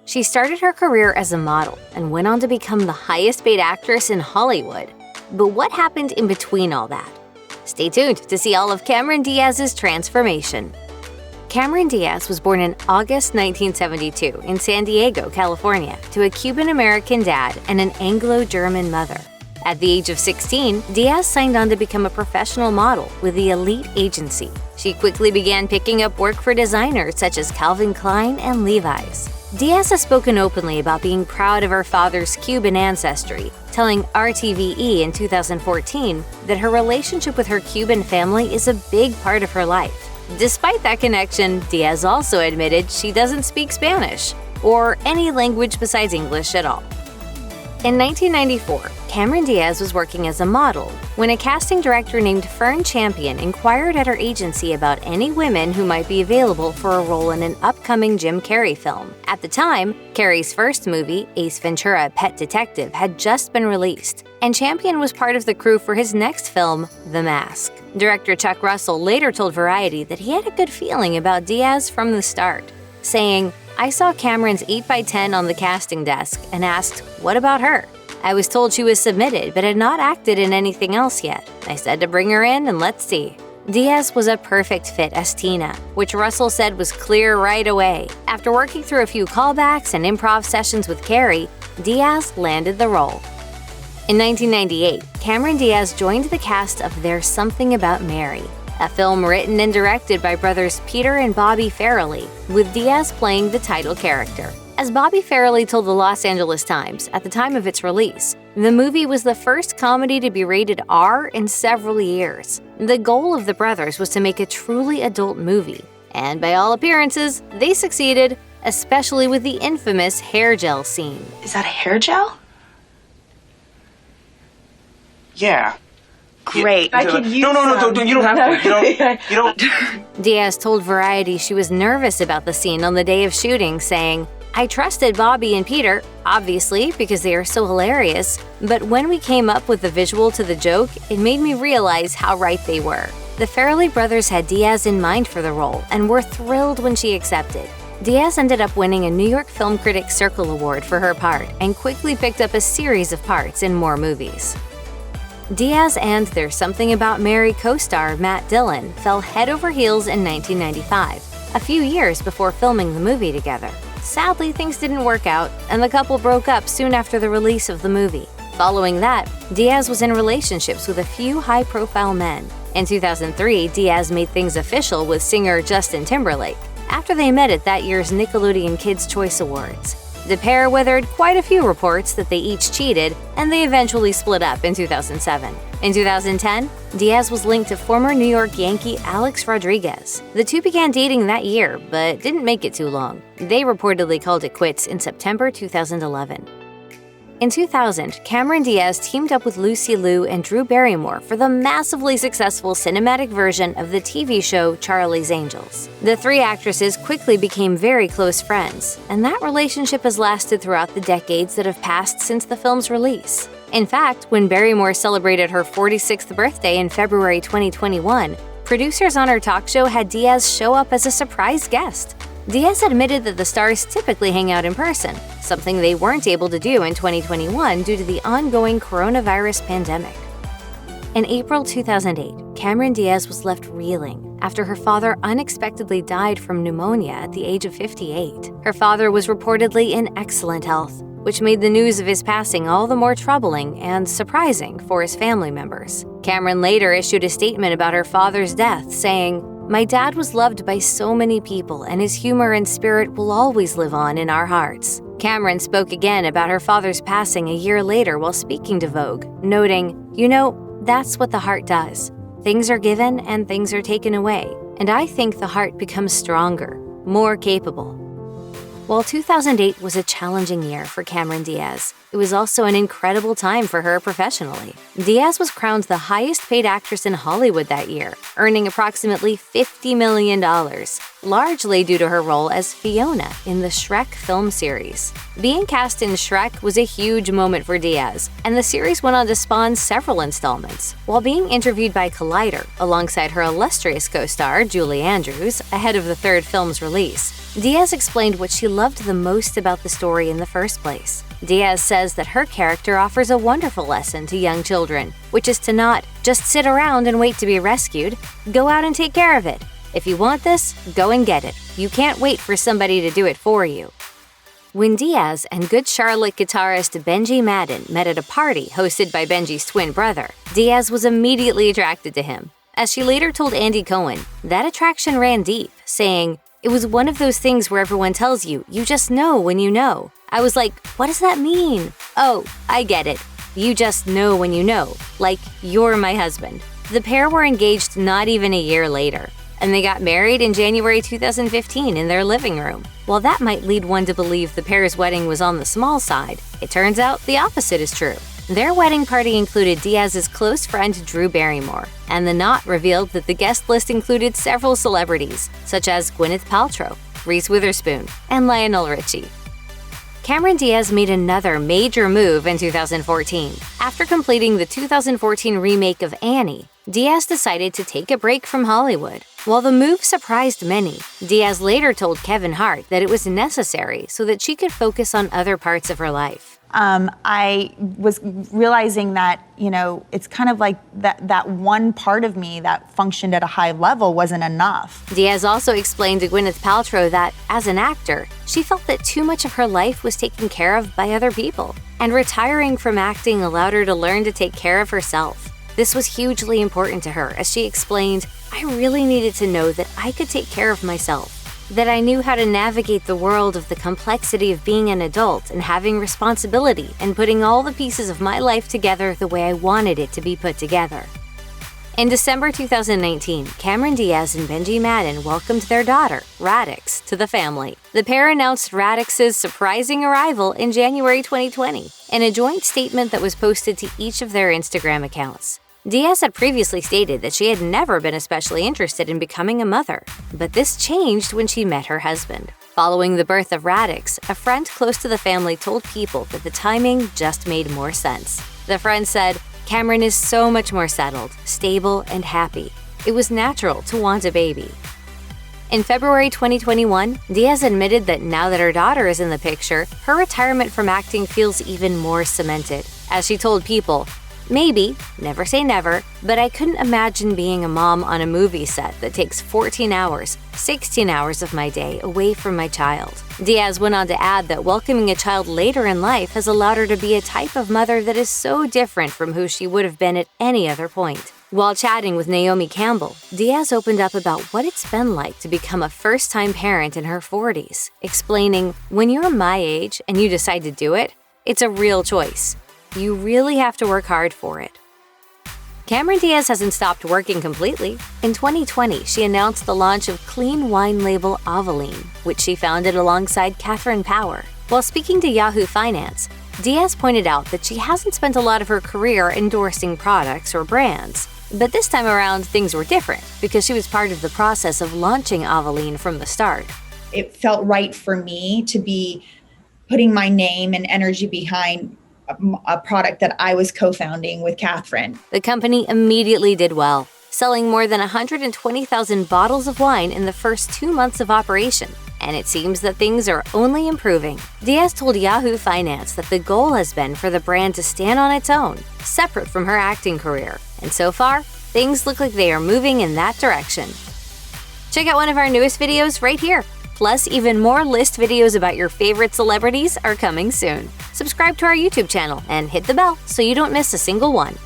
She started her career as a model and went on to become the highest-paid actress in Hollywood. But what happened in between all that? Stay tuned to see all of Cameron Diaz's transformation. Cameron Diaz was born in August 1972 in San Diego, California, to a Cuban-American dad and an Anglo-German mother. At the age of 16, Diaz signed on to become a professional model with the Elite Agency. She quickly began picking up work for designers such as Calvin Klein and Levi's. Diaz has spoken openly about being proud of her father's Cuban ancestry, telling RTVE in 2014 that her relationship with her Cuban family is a big part of her life. Despite that connection, Diaz also admitted she doesn't speak Spanish or any language besides English at all. In 1994, Cameron Diaz was working as a model when a casting director named Fern Champion inquired at her agency about any women who might be available for a role in an upcoming Jim Carrey film. At the time, Carrey's first movie, Ace Ventura: Pet Detective, had just been released, and Champion was part of the crew for his next film, The Mask. Director Chuck Russell later told Variety that he had a good feeling about Diaz from the start, saying, "I saw Cameron's 8x10 on the casting desk and asked, what about her? I was told she was submitted but had not acted in anything else yet. I said to bring her in and let's see." Diaz was a perfect fit as Tina, which Russell said was clear right away. After working through a few callbacks and improv sessions with Carrey, Diaz landed the role. In 1998, Cameron Diaz joined the cast of There's Something About Mary, a film written and directed by brothers Peter and Bobby Farrelly, with Diaz playing the title character. As Bobby Farrelly told the Los Angeles Times at the time of its release, the movie was the first comedy to be rated R in several years. The goal of the brothers was to make a truly adult movie, and by all appearances, they succeeded, especially with the infamous hair gel scene. Is that a hair gel? Yeah. Great. I could use No, you don't have to. You don't. Diaz told Variety she was nervous about the scene on the day of shooting, saying, "I trusted Bobby and Peter, obviously, because they are so hilarious, but when we came up with the visual to the joke, it made me realize how right they were." The Farrelly brothers had Diaz in mind for the role and were thrilled when she accepted. Diaz ended up winning a New York Film Critics Circle Award for her part and quickly picked up a series of parts in more movies. Diaz and There's Something About Mary co-star Matt Dillon fell head over heels in 1995, a few years before filming the movie together. Sadly, things didn't work out, and the couple broke up soon after the release of the movie. Following that, Diaz was in relationships with a few high-profile men. In 2003, Diaz made things official with singer Justin Timberlake, after they met at that year's Nickelodeon Kids' Choice Awards. The pair weathered quite a few reports that they each cheated, and they eventually split up in 2007. In 2010, Diaz was linked to former New York Yankee Alex Rodriguez. The two began dating that year, but didn't make it too long. They reportedly called it quits in September 2011. In 2000, Cameron Diaz teamed up with Lucy Liu and Drew Barrymore for the massively successful cinematic version of the TV show Charlie's Angels. The three actresses quickly became very close friends, and that relationship has lasted throughout the decades that have passed since the film's release. In fact, when Barrymore celebrated her 46th birthday in February 2021, producers on her talk show had Diaz show up as a surprise guest. Diaz admitted that the stars typically hang out in person, something they weren't able to do in 2021 due to the ongoing coronavirus pandemic. In April 2008, Cameron Diaz was left reeling after her father unexpectedly died from pneumonia at the age of 58. Her father was reportedly in excellent health, which made the news of his passing all the more troubling and surprising for his family members. Cameron later issued a statement about her father's death, saying, "My dad was loved by so many people, and his humor and spirit will always live on in our hearts." Cameron spoke again about her father's passing a year later while speaking to Vogue, noting, "That's what the heart does. Things are given and things are taken away, and I think the heart becomes stronger, more capable." While 2008 was a challenging year for Cameron Diaz, it was also an incredible time for her professionally. Diaz was crowned the highest-paid actress in Hollywood that year, earning approximately $50 million. largely due to her role as Fiona in the Shrek film series. Being cast in Shrek was a huge moment for Diaz, and the series went on to spawn several installments. While being interviewed by Collider, alongside her illustrious co-star Julie Andrews, ahead of the third film's release, Diaz explained what she loved the most about the story in the first place. Diaz says that her character offers a wonderful lesson to young children, which is to not just sit around and wait to be rescued. Go out and take care of it. If you want this, go and get it. You can't wait for somebody to do it for you. When Diaz and Good Charlotte guitarist Benji Madden met at a party hosted by Benji's twin brother, Diaz was immediately attracted to him. As she later told Andy Cohen, that attraction ran deep, saying, "It was one of those things where everyone tells you, you just know when you know." I was like, what does that mean? Oh, I get it. You just know when you know. Like, you're my husband. The pair were engaged not even a year later, and they got married in January 2015 in their living room. While that might lead one to believe the pair's wedding was on the small side, it turns out the opposite is true. Their wedding party included Diaz's close friend Drew Barrymore, and the knot revealed that the guest list included several celebrities, such as Gwyneth Paltrow, Reese Witherspoon, and Lionel Richie. Cameron Diaz made another major move in 2014. After completing the 2014 remake of Annie, Diaz decided to take a break from Hollywood. While the move surprised many, Diaz later told Kevin Hart that it was necessary so that she could focus on other parts of her life. I was realizing that, it's kind of like that one part of me that functioned at a high level wasn't enough. Diaz also explained to Gwyneth Paltrow that, as an actor, she felt that too much of her life was taken care of by other people, and retiring from acting allowed her to learn to take care of herself. This was hugely important to her, as she explained, "I really needed to know that I could take care of myself. That I knew how to navigate the world of the complexity of being an adult and having responsibility and putting all the pieces of my life together the way I wanted it to be put together." In December 2019, Cameron Diaz and Benji Madden welcomed their daughter, Radix, to the family. The pair announced Radix's surprising arrival in January 2020 in a joint statement that was posted to each of their Instagram accounts. Diaz had previously stated that she had never been especially interested in becoming a mother, but this changed when she met her husband. Following the birth of Radix, a friend close to the family told People that the timing just made more sense. The friend said, "Cameron is so much more settled, stable, and happy. It was natural to want a baby." In February 2021, Diaz admitted that now that her daughter is in the picture, her retirement from acting feels even more cemented. As she told People, "Maybe, never say never, but I couldn't imagine being a mom on a movie set that takes 14 hours, 16 hours of my day away from my child." Diaz went on to add that welcoming a child later in life has allowed her to be a type of mother that is so different from who she would have been at any other point. While chatting with Naomi Campbell, Diaz opened up about what it's been like to become a first-time parent in her 40s, explaining, "When you're my age and you decide to do it, it's a real choice. You really have to work hard for it." Cameron Diaz hasn't stopped working completely. In 2020, she announced the launch of clean wine label Aveline, which she founded alongside Catherine Power. While speaking to Yahoo Finance, Diaz pointed out that she hasn't spent a lot of her career endorsing products or brands. But this time around, things were different because she was part of the process of launching Aveline from the start. It felt right for me to be putting my name and energy behind a product that I was co-founding with Catherine. The company immediately did well, selling more than 120,000 bottles of wine in the first 2 months of operation, and it seems that things are only improving. Diaz told Yahoo Finance that the goal has been for the brand to stand on its own, separate from her acting career, and so far, things look like they are moving in that direction. Check out one of our newest videos right here. Plus, even more list videos about your favorite celebrities are coming soon. Subscribe to our YouTube channel and hit the bell so you don't miss a single one.